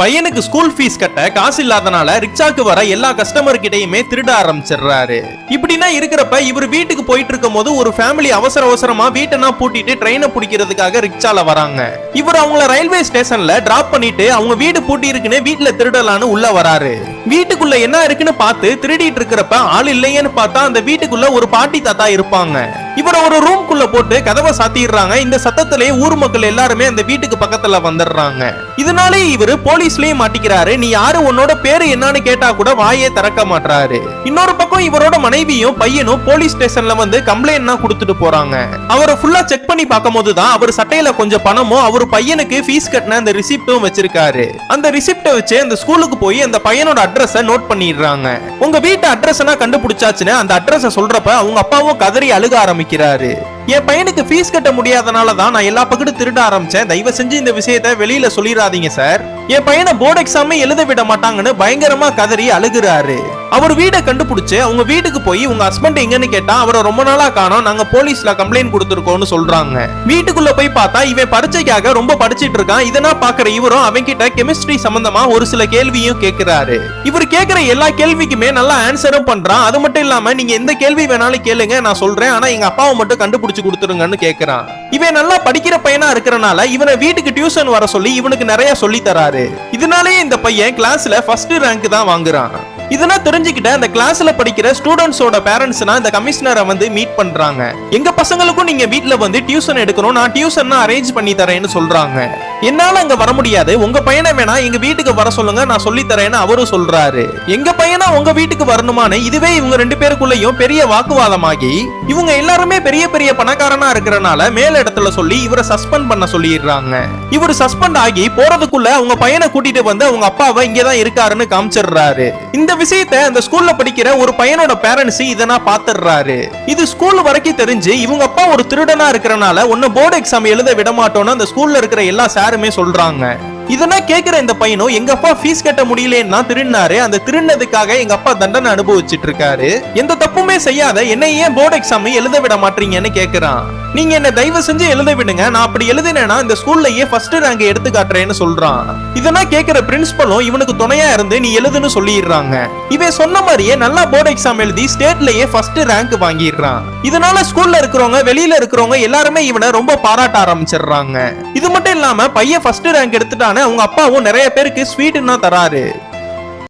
பையனுக்கு school fees கட்ட காசு இல்லாதனால ரிக்ஷாக்கு வர எல்லா கஸ்டமர் கிட்டையுமே திருட ஆரம்பிச்சிடுறாரு. இப்படின்னா இருக்கிறப்ப இவர் வீட்டுக்கு போயிட்டு இருக்கும் போது ஒரு ஃபேமிலி அவசர அவசரமா வீட்டை பூட்டிட்டு ட்ரெயினை பிடிக்கிறதுக்காக ரிக்ஷால வராங்க. இவர் அவங்கள ரயில்வே ஸ்டேஷன்ல டிராப் பண்ணிட்டு அவங்க வீடு பூட்டி இருக்குன்னு வீட்டுல திருடலான்னு உள்ள வராரு. வீட்டுக்குள்ள என்ன இருக்குன்னு பார்த்து திருடிட்டு இருக்கிறப்ப ஆள் இல்லையேன்னு பார்த்தா அந்த வீட்டுக்குள்ள ஒரு பாட்டி தாத்தா இருப்பாங்க. இவர ஒரு ரூம்குள்ள போட்டு கதவை சாத்திடுறாங்க. இந்த சத்தத்திலே ஊர் மக்கள் எல்லாருமே அந்த வீட்டுக்கு பக்கத்துல வந்துடுறாங்க. இதனாலே இவரு போலீஸ்லயே மாட்டிக்கிறாரு. நீ யாரு, உன்னோட பேரு என்னன்னு கேட்டா கூட வாயே திறக்க மாட்டாரு. இன்னொரு பக்கம் இவரோட மனைவியும் பையனும் போலீஸ் ஸ்டேஷன்ல வந்து கம்ப்ளைண்ட் கொடுத்துட்டு போறாங்க. அவரை ஃபுல்லா செக் பண்ணி பார்க்கும் போதுதான் அவர் சட்டையில கொஞ்சம் பணமும் அவர் பையனுக்கு ஃபீஸ் கட்டின அந்த ரிசிப்டும் வச்சிருக்காரு. அந்த ரிசிப்ட வச்சு அந்த ஸ்கூலுக்கு போய் அந்த பையனோட அட்ரஸ நோட் பண்ணிடுறாங்க. உங்க வீட்டு அட்ரஸ் கண்டுபிடிச்சாச்சுன்னு அந்த அட்ரஸ சொல்றப்ப அவங்க அப்பாவும் கதறி அழுக ஆரம்பிக்கிறாரு. என் பையனுக்கு ஃபீஸ் கட்ட முடியாதனால தான் நான் எல்லா பக்கத்தும் திருட ஆரம்பிச்சேன். தயவு செஞ்சு இந்த விஷயத்தை வெளியில சொல்லிடாதீங்க சார். என் பையனை போர்டு எக்ஸாமே எழுத விட மாட்டாங்கன்னு பயங்கரமா கதறி அழுகுறாரு. அவர் வீடை கண்டுபிடிச்சு அவங்க வீட்டுக்கு போய் உங்க ஹஸ்பண்ட் எங்கன்னு கேட்டா அவரை ரொம்ப நாளா காணோம், நாங்க போலீஸ்ல கம்ப்ளைண்ட் கொடுத்துருக்கோம்னு சொல்றாங்க. வீட்டுக்குள்ள போய் பார்த்தா இவன் பரீட்சைக்காக ரொம்ப படிச்சிட்டு இருக்கான். இதெல்லாம் பாக்குற இவரும் அவங்க கிட்ட கெமிஸ்ட்ரி சம்பந்தமா ஒரு சில கேள்வியும் கேட்கிறாரு. இவர் கேட்கிற எல்லா கேள்விக்குமே நல்லா ஆன்சரும் பண்றான். அது மட்டும் இல்லாம நீங்க எந்த கேள்வி வேணாலும் கேளுங்க, நான் சொல்றேன், ஆனா எங்க அப்பாவை மட்டும் கண்டுபிடிச்சு கொடுத்துருங்கன்னு கேக்குறான். இவன் நல்லா படிக்கிற பையனா இருக்கறனால இவனை வீட்டுக்கு டியூஷன் வர சொல்லி இவனுக்கு நிறைய சொல்லி தராரு. இதனாலே இந்த பையன் கிளாஸ்ல ஃபர்ஸ்ட் ரேங்க் தான் வாங்குறான். இதெல்லாம் தெரிஞ்சுக்கிட்ட அந்த கிளாஸ்ல படிக்கிற ஸ்டூடெண்ட்ஸோட பேரண்ட்ஸ்னா இந்த கமிஷனரை வந்து மீட் பண்றாங்க. எங்க பசங்களுக்கும் நீங்க வீட்ல வந்து டியூஷன் எடுக்கணும், நான் டியூஷன் அரேஞ்ச் பண்ணி தரேன்னு சொல்றாங்க. என்னால அங்க வர முடியாது, உங்க பையனை வேணா எங்க வீட்டுக்கு வர சொல்லுங்க, நான் சொல்லி தரேன்னு அவரும் சொல்றாரு. எங்க பையனா உங்க வீட்டுக்கு வரணுமான்னு இதுவே இவங்க ரெண்டு பேருக்குள்ளயும் பெரிய வாக்குவாதமாகி இவங்க எல்லாருமே பெரிய பெரிய பணக்காரனா இருக்கிறனால மேல் இடத்துல சொல்லி இவரை சஸ்பெண்ட் பண்ண சொல்லிடுறாங்க. இவர் சஸ்பெண்ட் ஆகி போறதுக்குள்ள அவங்க பையனை கூட்டிட்டு வந்து அவங்க அப்பாவை இங்கதான் இருக்காருன்னு காமிச்சிடுறாரு. இந்த விஷயத்தை அந்த ஸ்கூல்ல படிக்கிற ஒரு பையனோட பேரண்ட்ஸ் இதனா பாத்துறாரு. இது ஸ்கூல் வரைக்கும் தெரிஞ்சு இவங்க அப்பா ஒரு திருடனா இருக்கறனால ஒன்னு போர்டு எக்ஸாம் எழுத விட மாட்டோம்னு அந்த ஸ்கூல்ல இருக்கிற எல்லா சாருமே சொல்றாங்க. இதெல்லாம் கேக்குற இந்த பையனும் எங்க அப்பா ஃபீஸ் கட்ட முடியலன்னா திருடினாரு, அந்த திருடினதுக்காக எங்க அப்பா தண்டனை அனுபவிச்சிட்டு இருக்காரு, எந்த தப்புமே செய்யாத என்ன ஏன் போர்டு எக்ஸாம் எழுத விட மாட்டீங்கன்னு கேக்குறான். நீங்க என்ன தயவு செஞ்சு எழுத விடுங்க, நான் அப்படி எழுதினேன்னா இந்த ஸ்கூல்லயே ஃபர்ஸ்ட் ரேங்க் எடுத்து காட்டுறேன்னு சொல்றான். இதெல்லாம் கேக்குற பிரின்சிபலும் இவனுக்கு துணையா இருந்து நீ எழுதுன்னு சொல்லிடுறாங்க. இவன் சொன்ன மாதிரியே நல்லா போர்டு எக்ஸாம் எழுதி ஸ்டேட்லயே ஃபர்ஸ்ட் ரேங்க் வாங்கிடுறான். இதனால ஸ்கூல்ல இருக்கிறவங்க வெளியில இருக்கிறவங்க எல்லாருமே இவனை ரொம்ப பாராட்ட ஆரம்பிச்சிடுறாங்க. இது மட்டும் இல்லாம பையன் ஃபர்ஸ்ட் ரேங்க் எடுத்துட்டான அவங்க அப்பாவும் நிறைய பேருக்கு ஸ்வீட்னா தராரு.